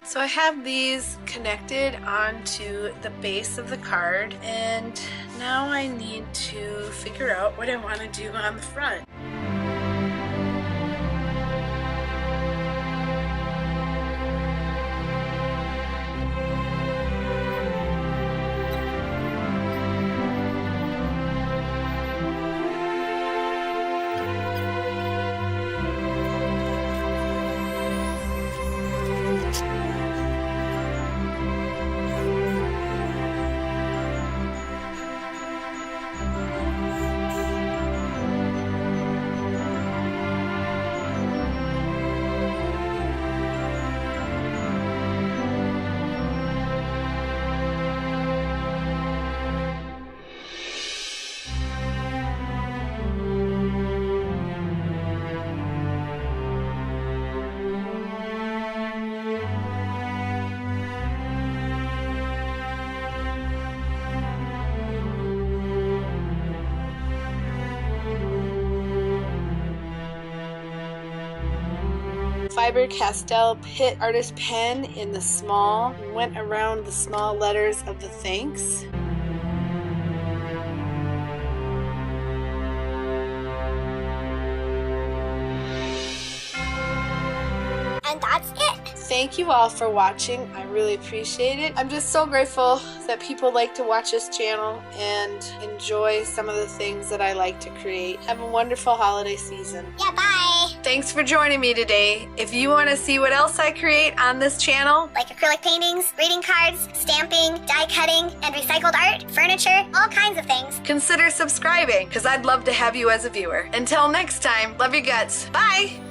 So I have these connected onto the base of the card, and now I need to figure out what I want to do on the front. Faber-Castell Pitt Artist Pen in the small, went around the small letters of the thanks. And that's it. Thank you all for watching. I really appreciate it. I'm just so grateful that people like to watch this channel and enjoy some of the things that I like to create. Have a wonderful holiday season. Yeah, bye. Thanks for joining me today. If you want to see what else I create on this channel, Like acrylic paintings, greeting cards, stamping, die cutting, and recycled art, furniture, all kinds of things. consider subscribing because I'd love to have you as a viewer. Until next time, love your guts. Bye!